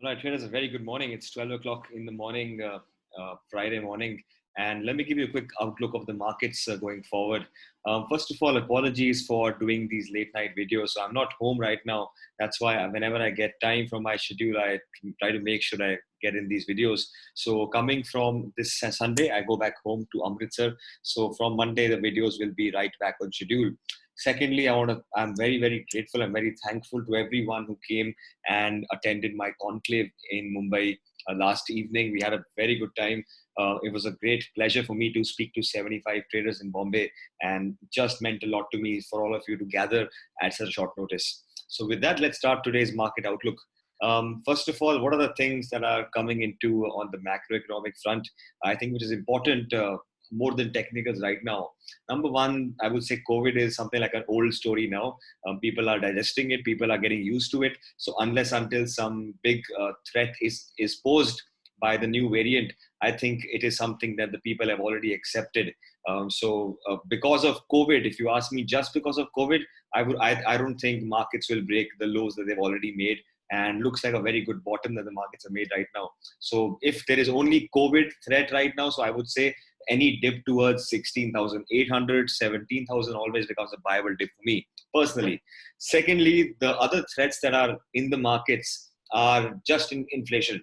Right, traders, a very good morning. It's 12 o'clock in the morning, Friday morning. And let me give you a quick outlook of the markets going forward. First of all, apologies for doing these late night videos. So I'm not home right now. That's why whenever I get time from my schedule, I try to make sure I get in these videos. So coming from this Sunday, I go back home to Amritsar. So from Monday, the videos will be right back on schedule. Secondly, I'm very, very grateful. I'm very thankful to everyone who came and attended my conclave in Mumbai last evening. We had a very good time. It was a great pleasure for me to speak to 75 traders in Bombay, and just meant a lot to me for all of you to gather at such short notice. So with that, let's start today's market outlook. First of all, what are the things that are coming into on the macroeconomic front? I think which is important more than technicals right now. Number one, I would say COVID is something like an old story now. People are digesting it. People are getting used to it. So unless until some big threat is posed by the new variant, I think it is something that the people have already accepted. Because of COVID, if you ask me, just because of COVID, I don't think markets will break the lows that they've already made. And looks like a very good bottom that the markets have made right now. So if there is only COVID threat right now, so I would say any dip towards 16,800, 17,000 always becomes a viable dip for me personally. Secondly, the other threats that are in the markets are just in inflation.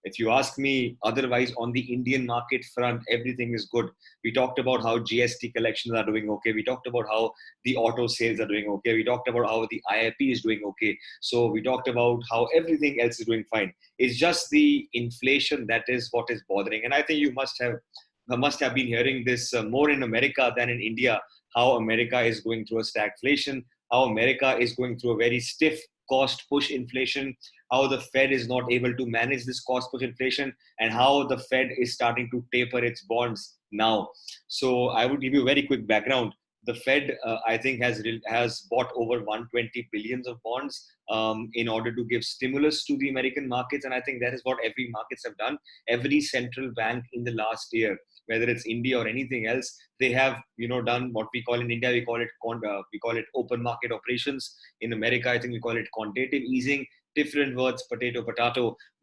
If you ask me, otherwise on the Indian market front, everything is good. We talked about how GST collections are doing okay. We talked about how the auto sales are doing okay. We talked about how the IIP is doing okay. So we talked about how everything else is doing fine. It's just the inflation that is what is bothering. And I think you must have been hearing this more in America than in India, how America is going through a stagflation, how America is going through a very stiff cost push inflation, how the Fed is not able to manage this cost push inflation, and how the Fed is starting to taper its bonds now. So I would give you a very quick background. The Fed, I think, has bought over 120 billions of bonds in order to give stimulus to the American markets, and I think that is what every markets have done. Every central bank in the last year, whether it's India or anything else, they have done what we call in India, we call it open market operations. In America, I think we call it quantitative easing. Different words, potato,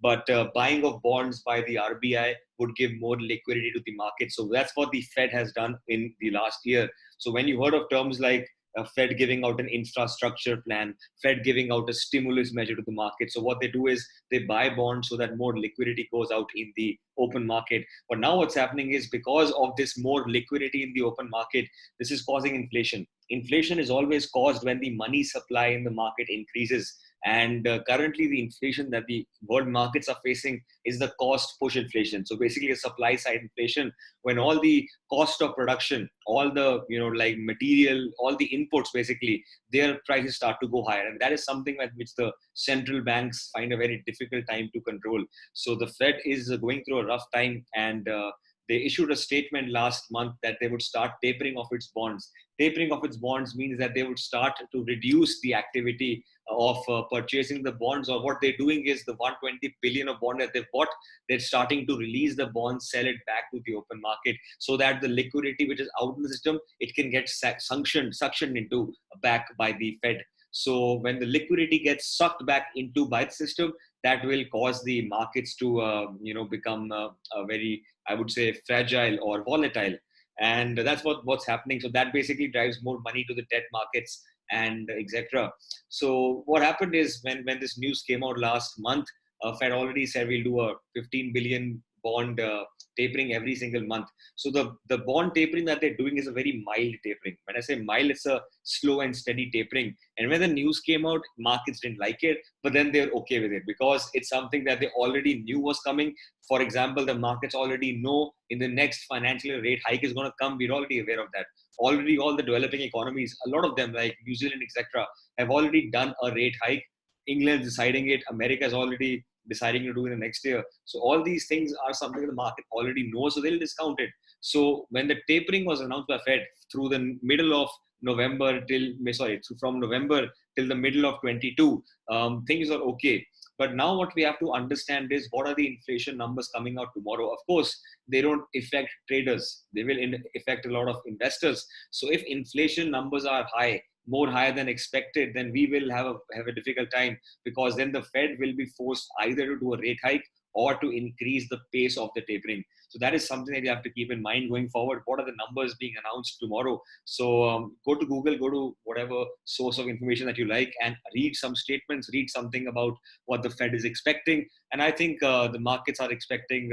but buying of bonds by the RBI would give more liquidity to the market. So that's what the Fed has done in the last year. So when you heard of terms like Fed giving out an infrastructure plan, Fed giving out a stimulus measure to the market. So what they do is they buy bonds so that more liquidity goes out in the open market. But now what's happening is because of this more liquidity in the open market, this is causing inflation. Inflation is always caused when the money supply in the market increases. And currently the inflation that the world markets are facing is the cost push inflation. So basically a supply side inflation when all the cost of production, all the, like material, all the inputs, basically their prices start to go higher. And that is something at which the central banks find a very difficult time to control. So the Fed is going through a rough time, and they issued a statement last month that they would start tapering off its bonds. Tapering off its bonds means that they would start to reduce the activity of purchasing the bonds, or what they're doing is the 120 billion of bond that they've bought, they're starting to release the bonds, sell it back to the open market so that the liquidity which is out in the system, it can get suctioned into back by the Fed. So when the liquidity gets sucked back into by the system, that will cause the markets to become a very, I would say, fragile or volatile. And that's what's happening. So that basically drives more money to the debt markets and etc. So what happened is when this news came out last month, Fed already said we'll do a 15 billion bond tapering every single month. So the bond tapering that they're doing is a very mild tapering. When I say mild, it's a slow and steady tapering. And when the news came out, markets didn't like it, but then they're okay with it because it's something that they already knew was coming. For example, the markets already know in the next financial year rate hike is going to come. We're already aware of that. Already all the developing economies, a lot of them like New Zealand, etc., have already done a rate hike. England is deciding it. America is already deciding to do in the next year. So all these things are something the market already knows, so they'll discount it. So when the tapering was announced by Fed through the middle of November from November till the middle of 22, things are okay. But now what we have to understand is what are the inflation numbers coming out tomorrow? Of course, they don't affect traders. They will affect a lot of investors. So if inflation numbers are high, more higher than expected, then we will have a difficult time, because then the Fed will be forced either to do a rate hike or to increase the pace of the tapering. So that is something that you have to keep in mind going forward. What are the numbers being announced tomorrow? So go to Google, go to whatever source of information that you like, and read some statements, read something about what the Fed is expecting. And I think the markets are expecting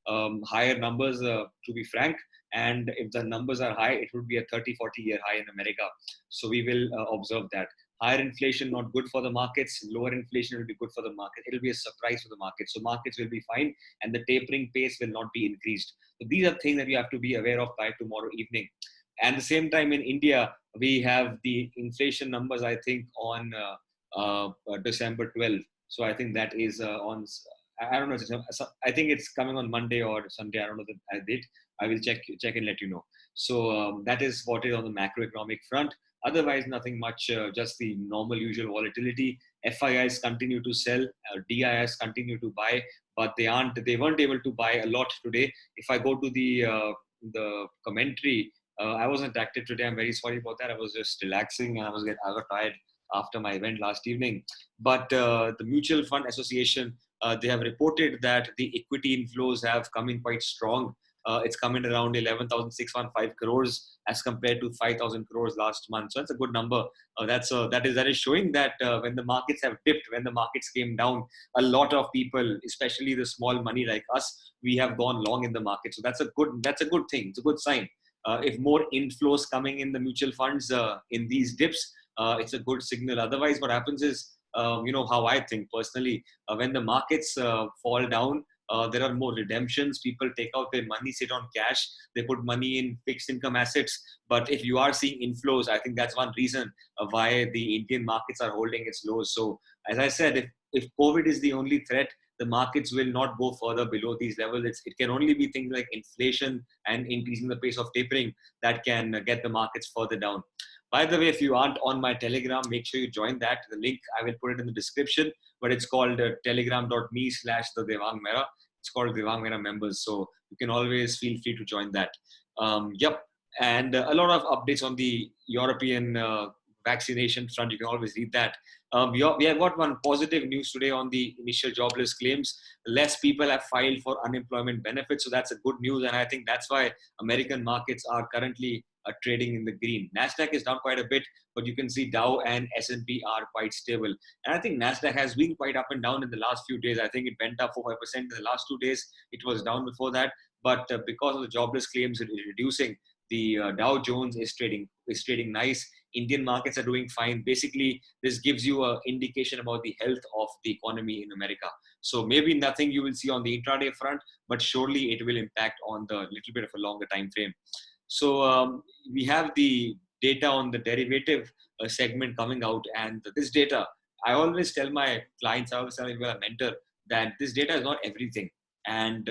higher numbers, to be frank. And if the numbers are high, it would be a 30, 40-year high in America. So we will observe that. Higher inflation, not good for the markets. Lower inflation will be good for the market. It'll be a surprise for the market. So markets will be fine, and the tapering pace will not be increased. So these are things that you have to be aware of by tomorrow evening. And at the same time, in India, we have the inflation numbers, I think, on December 12th. So I think that is I don't know. I think it's coming on Monday or Sunday. I don't know the date. I will check and let you know. So that is what is on the macroeconomic front. Otherwise, nothing much, just the normal usual volatility. FIIs continue to sell, DIIs continue to buy, but they weren't able to buy a lot today. If I go to the commentary, I wasn't active today. I'm very sorry about that. I was just relaxing, and I was tired after my event last evening. But the Mutual Fund Association, they have reported that the equity inflows have come in quite strong. It's coming around 11,615 crores as compared to 5,000 crores last month. So that's a good number. That is showing that when the markets have dipped, when the markets came down, a lot of people, especially the small money like us, we have gone long in the market. So that's a good thing. It's a good sign. If more inflows coming in the mutual funds in these dips, it's a good signal. Otherwise, what happens is, how I think personally, when the markets fall down, there are more redemptions. People take out their money, sit on cash. They put money in fixed income assets. But if you are seeing inflows, I think that's one reason why the Indian markets are holding its lows. So as I said, if COVID is the only threat, the markets will not go further below these levels. It can only be things like inflation and increasing the pace of tapering that can get the markets further down. By the way, if you aren't on my Telegram, make sure you join that. The link, I will put it in the description, but it's called telegram.me/the Devang Mehra. It's called Devang Mehra Members. So you can always feel free to join that. Yep. And a lot of updates on the European vaccination front. You can always read that. We have got one positive news today on the initial jobless claims. Less people have filed for unemployment benefits. So that's a good news. And I think that's why American markets are currently trading in the green. Nasdaq is down quite a bit, but you can see Dow and S&P are quite stable. And I think Nasdaq has been quite up and down in the last few days. I think it went up 4-5% in the last 2 days. It was down before that, but because of the jobless claims, it is reducing. The Dow Jones is trading nice. Indian markets are doing fine. Basically, this gives you an indication about the health of the economy in America. So maybe nothing you will see on the intraday front, but surely it will impact on the little bit of a longer time frame. So we have the data on the derivative segment coming out, and this data, I always tell my clients, I always tell my mentor that this data is not everything. And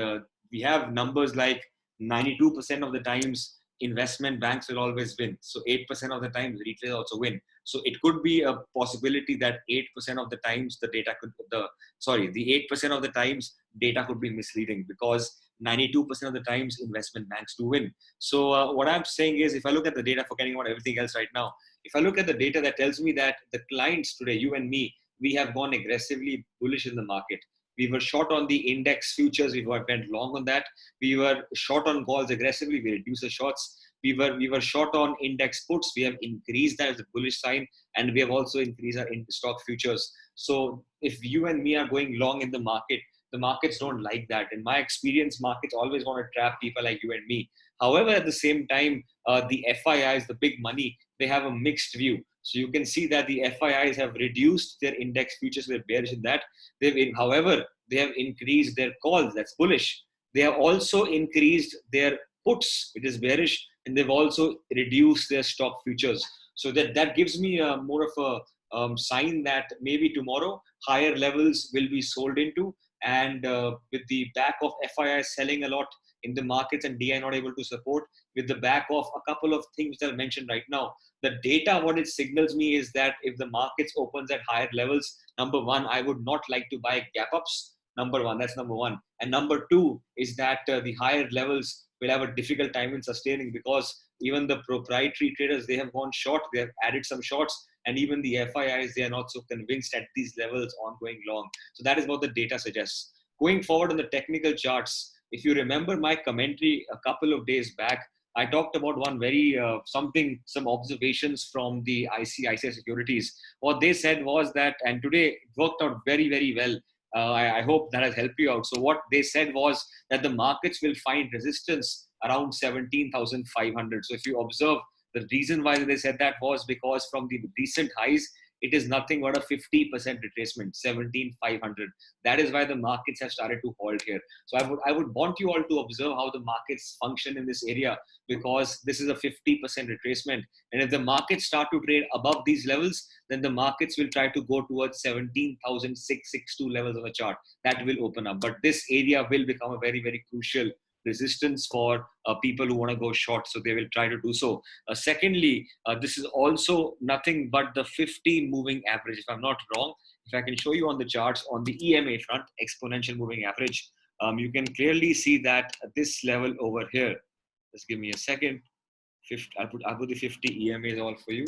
we have numbers like 92% of the times investment banks will always win. So 8% of the times retail also win. So it could be a possibility that 8% of the times the 8% of the times data could be misleading, because 92% of the times investment banks do win. So what I'm saying is, if I look at the data, forgetting about everything else right now, if I look at the data that tells me that the clients today, you and me, we have gone aggressively bullish in the market. We were short on the index futures. We went long on that. We were short on calls aggressively. We reduced the shorts. We were short on index puts. We have increased that as a bullish sign, and we have also increased our stock futures. So if you and me are going long in the markets don't like that. In my experience, markets always want to trap people like you and me. However, at the same time, the FIIs, the big money, they have a mixed view. So you can see that the FIIs have reduced their index futures. They're bearish in that. However, they have increased their calls. That's bullish. They have also increased their puts, which is bearish, and they've also reduced their stock futures. So that gives me more of a sign that maybe tomorrow higher levels will be sold into. And with the back of FII selling a lot in the markets and DI not able to support, with the back of a couple of things that I mentioned right now, the data, what it signals me is that if the markets opens at higher levels, number one, I would not like to buy gap ups. Number one, that's number one. And number two is that the higher levels will have a difficult time in sustaining, because even the proprietary traders, they have gone short, they have added some shorts, and even the FIIs, they are not so convinced at these levels on going long. So that is what the data suggests. Going forward on the technical charts, if you remember my commentary a couple of days back, I talked about one very some observations from the ICICI Securities. What they said was that, and today it worked out very, very well. I hope that has helped you out. So what they said was that the markets will find resistance around 17,500. So if you observe, the reason why they said that was because from the recent highs, it is nothing but a 50% retracement, 17,500. That is why the markets have started to halt here. So I would want you all to observe how the markets function in this area, because this is a 50% retracement. And if the markets start to trade above these levels, then the markets will try to go towards 17,662 levels of a chart. That will open up. But this area will become a very, very crucial resistance for people who want to go short. So they will try to do so. Secondly, this is also nothing but the 50 moving average. If I'm not wrong, if I can show you on the charts on the EMA front, exponential moving average, you can clearly see that this level over here, just give me a second. I'll put the 50 EMAs all for you.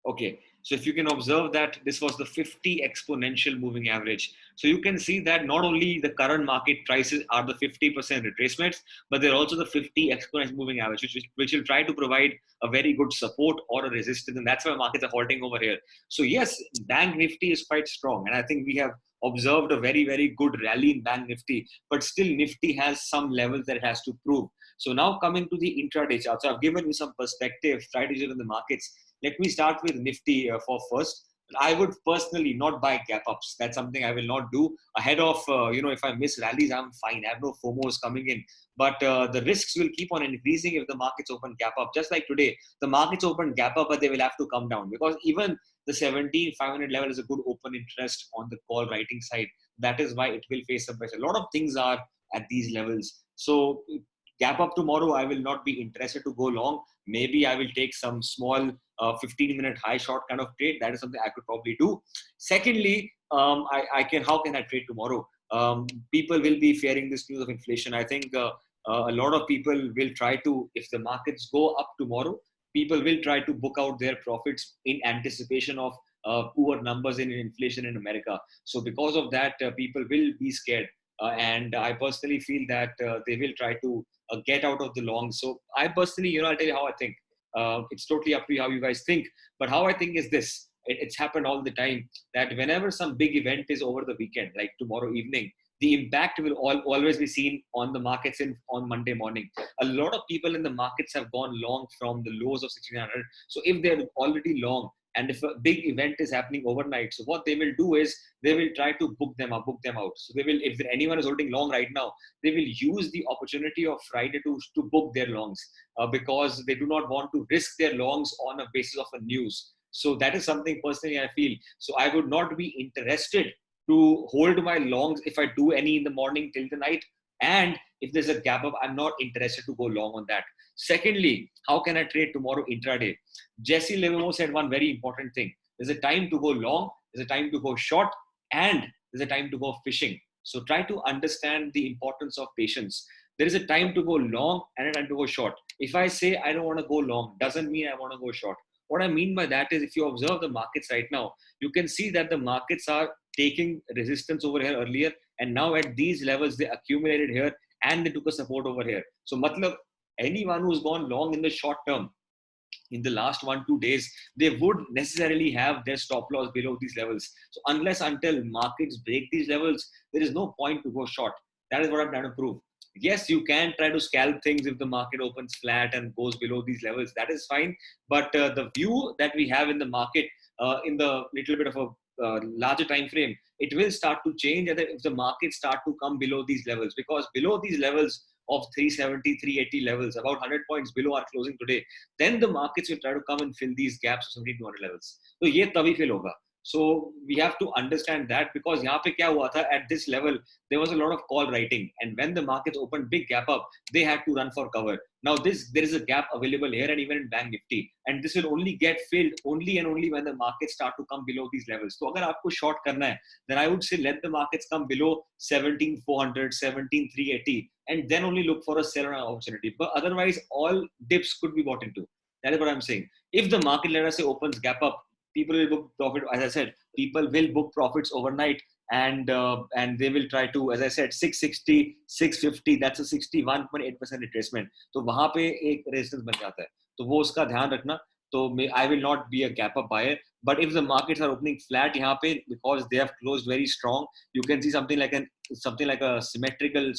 Okay, so if you can observe that this was the 50 exponential moving average. So you can see that not only the current market prices are the 50% retracements, but they're also the 50 exponential moving average, which will try to provide a very good support or a resistance. And that's why markets are halting over here. So yes, Bank Nifty is quite strong. And I think we have observed a very, very good rally in Bank Nifty, but still Nifty has some levels that it has to prove. So now coming to the intraday chart. So I've given you some perspective, strategy in the markets. Let me start with Nifty for first. I would personally not buy gap ups. That's something I will not do ahead of, if I miss rallies, I'm fine. I have no FOMOs coming in. But the risks will keep on increasing if the markets open gap up. Just like today, the markets open gap up, but they will have to come down, because even the 17,500 level is a good open interest on the call writing side. That is why it will face some pressure. A lot of things are at these levels. So gap up tomorrow, I will not be interested to go long. Maybe I will take some small 15-minute high short kind of trade. That is something I could probably do. Secondly, how can I trade tomorrow? People will be fearing this news of inflation. I think a lot of people will try to, if the markets go up tomorrow, people will try to book out their profits in anticipation of poor numbers in inflation in America. So because of that, people will be scared. And I personally feel that they will try to get out of the long. So I personally, I'll tell you how I think. It's totally up to you how you guys think. But how I think is this. It's happened all the time that whenever some big event is over the weekend, like tomorrow evening, the impact will always be seen on the markets on Monday morning. A lot of people in the markets have gone long from the lows of 1600. So if they're already long, and if a big event is happening overnight, so what they will do is they will try to book them out. So they will, if anyone is holding long right now, they will use the opportunity of Friday to book their longs because they do not want to risk their longs on a basis of a news. So that is something personally I feel. So I would not be interested to hold my longs if I do any in the morning till the night. And if there's a gap up, I'm not interested to go long on that. Secondly, how can I trade tomorrow intraday? Jesse Livermore said one very important thing. There's a time to go long, there's a time to go short, and there's a time to go fishing. So try to understand the importance of patience. There is a time to go long and a time to go short. If I say I don't want to go long, doesn't mean I want to go short. What I mean by that is if you observe the markets right now, you can see that the markets are taking resistance over here earlier, and now at these levels, they accumulated here and they took a support over here. So matlab, anyone who's gone long in the short term, in the last 1-2 days, they would necessarily have their stop loss below these levels. So until markets break these levels, there is no point to go short. That is what I'm trying to prove. Yes, you can try to scalp things if the market opens flat and goes below these levels. That is fine. But the view that we have in the market in the little bit of a larger time frame, it will start to change if the market start to come below these levels, because below these levels of 370, 380 levels, about 100 points below our closing today, then the markets will try to come and fill these gaps of 7200 levels. So ye tabi fill hoga. So we have to understand that, because यहाँ पे क्या हुआ था, at this level there was a lot of call writing, and when the markets opened big gap up, they had to run for cover. Now there is a gap available here and even in Bank Nifty, and this will only get filled only and only when the markets start to come below these levels. So अगर आपको short करना है, then I would say let the markets come below 17,400, 17,380, and then only look for a sell opportunity. But otherwise, all dips could be bought into. That is what I'm saying. If the market, let us say, opens gap up, people will book profit. As I said, people will book profits overnight, and they will try to, as I said, 660, 650. That's a 61.8% retracement. तो वहाँ पे एक resistance बन जाता है. तो वो उसका ध्यान रखना. So I will not be a gap up buyer. But if the markets are opening flat यहाँ पे, because they have closed very strong, you can see something like a symmetrical,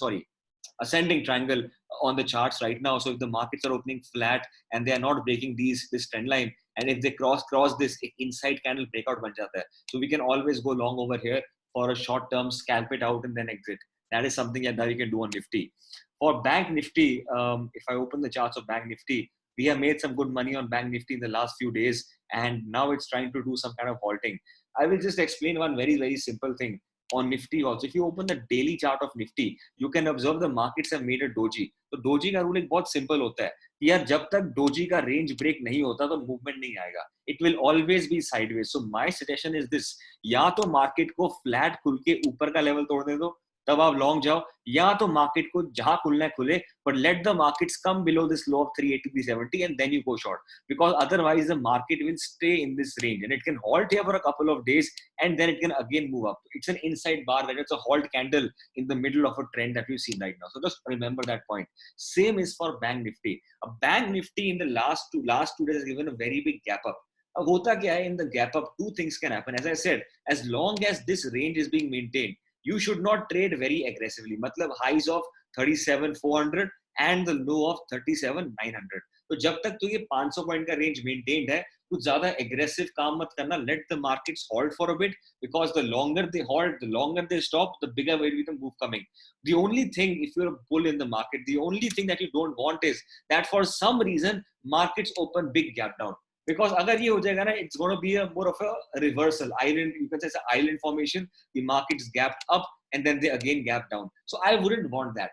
ascending triangle on the charts right now. So if the markets are opening flat and they are not breaking this trend line, and if they cross this inside candle breakout ban jata hai, so we can always go long over here for a short term, scalp it out and then exit. That is something that we can do on Nifty. For Bank Nifty, if I open the charts of Bank Nifty, we have made some good money on Bank Nifty in the last few days, and now it's trying to do some kind of halting. I will just explain one very, very simple thing on Nifty also. If you open the daily chart of Nifty, you can observe the markets have made a doji. तो doji का rule एक बहुत simple होता है कि यार जब तक doji का रेंज ब्रेक नहीं होता तो मूवमेंट नहीं आएगा. It will always be sideways. So my suggestion is this: या तो मार्केट को फ्लैट खुल के ऊपर का लेवल तोड़ने दो, तब आप लॉन्ग जाओ, या तो मार्केट को जहां खुलना है खुले, but let the markets come below this low of 380, 370, and then you go short, because otherwise the market will stay in this range and it can halt here for a couple of days and then it can again move up. It's an inside bar, that it's a halt candle in the middle of a trend that we've seen right now. So just remember that point. Same is for Bank Nifty. A Bank Nifty in the last two days has given a very big gap up. अब होता क्या है, in the gap up, two things can happen. As I said, as long as this range is being maintained, you should not trade very aggressively. मतलब highs of 37,400 and the low of 37,900. तो जब तक तो ये 500 point का range maintained है, कुछ ज्यादा एग्रेसिव काम मत करना. Let the markets halt for a bit, because the longer they halt, the longer they stop, the bigger will be the move coming. The only thing, if you're a bull in the market, the only thing that you don't want is that for some reason markets open big gap down. Because अगर ये हो जाएगा ना, it's going to be a more of a reversal island. You can say it's an island formation. The markets gapped up and then they again gap down. So I wouldn't want that.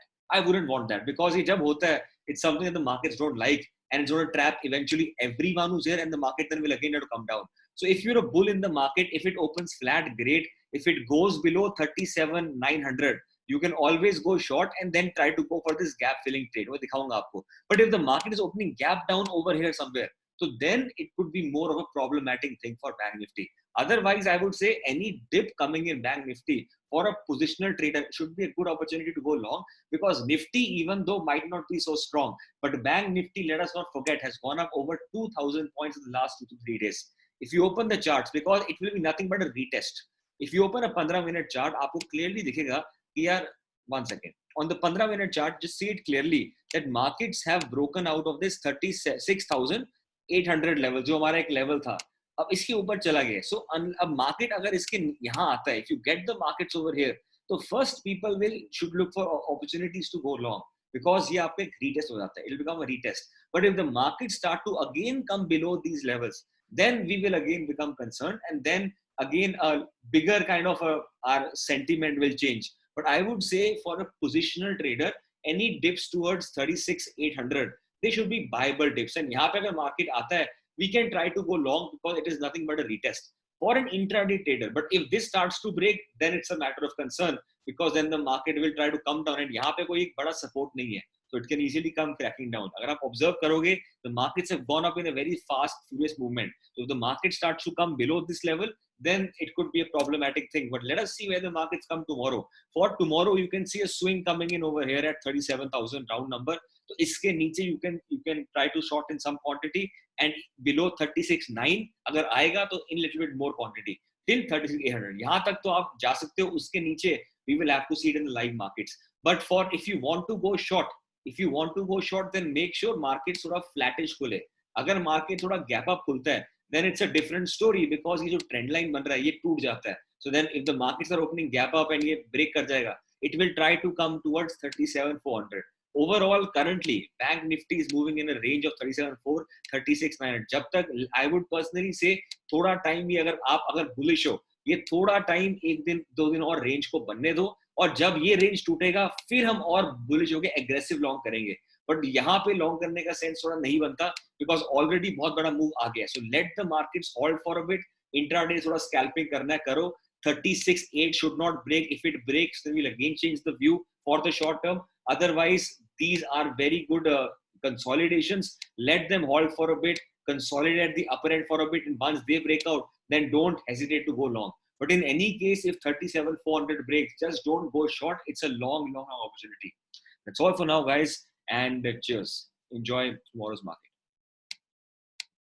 Because ये जब होता है, it's something that the markets don't like, and it's going to trap eventually everyone who's here, and the market then will again have to come down. So if you're a bull in the market, if it opens flat, great. If it goes below 37,900, you can always go short and then try to go for this gap filling trade. वो दिखाऊंगा आपको. But if the market is opening gap down over here somewhere, so then it could be more of a problematic thing for Bank Nifty. Otherwise, I would say any dip coming in Bank Nifty for a positional trader should be a good opportunity to go long, because Nifty, even though might not be so strong, but Bank Nifty, let us not forget, has gone up over 2,000 points in the last 2 to 3 days. If you open the charts, because it will be nothing but a retest. If you open a 15-minute chart, आपको clearly दिखेगा कि यार, 1 second. On the 15-minute chart, just see it clearly that markets have broken out of this 36,800 level, जो हमारा एक level था, अब इसके ऊपर चला गया. So अब market अगर इसके यहाँ आता है, if you get the markets over here, तो first people should look for opportunities to go long, because ये आपका एक retest हो जाता है. It will become a retest. But if the markets start to again come below these levels, then we will again become concerned, and then again a bigger kind of our sentiment will change. But I would say for a positional trader, any dips towards 36,800, they should be buyable dips. And यहाँ पे अगर market आता है, we can try to go long, because it is nothing but a retest for an intraday trader. But if this starts to break, then it's a matter of concern, because then the market will try to come down, and यहाँ पे कोई एक बड़ा support नहीं है. So it can easily come cracking down. अगर आप observe करोगे, the markets have gone up in a very fast, furious movement. So if the market starts to come below this level, then it could be a problematic thing. But let us see where the markets come tomorrow. For tomorrow, you can see a swing coming in over here at 37,000 round number. So इसके नीचे you can try to short in some quantity, and below 36,900 अगर आएगा तो in little bit more quantity till 36,800. यहाँ तक तो आप जा सकते हो. उसके नीचे we will have to see it in the live markets. But if you want to go short, then make sure market थोड़ा flattish खुले. अगर market थोड़ा gap up खुलता है, then it's a different story, because ये जो trend line बन रहा है, ये टूट जाता है. So then if the markets are opening gap up and ये break कर जाएगा, it will try to come towards 37,400. overall currently bank nifty is moving in a range of 37.4 36.9. जब तक I would personally say थोड़ा time भी अगर आप अगर बुलिश हो, ये थोड़ा टाइम एक दिन दो दिन और रेंज को बनने दो, और जब ये रेंज टूटेगा फिर हम और बुलिश होके एग्रेसिव लॉन्ग करेंगे. बट यहाँ पे लॉन्ग करने का सेंस थोड़ा नहीं बनता बिकॉज ऑलरेडी बहुत बड़ा मूव आ गया. So let the markets hold for a bit. Intraday थोड़ा स्कैल्पिंग करना है, करो. 36.8 should not break. If it breaks, then we'll again change the view for the short term. Otherwise, these are very good consolidations. Let them hold for a bit, consolidate the upper end for a bit, and once they break out, then don't hesitate to go long. But in any case, if 37,400 breaks, just don't go short. It's a long, long opportunity. That's all for now, guys. And cheers. Enjoy tomorrow's market.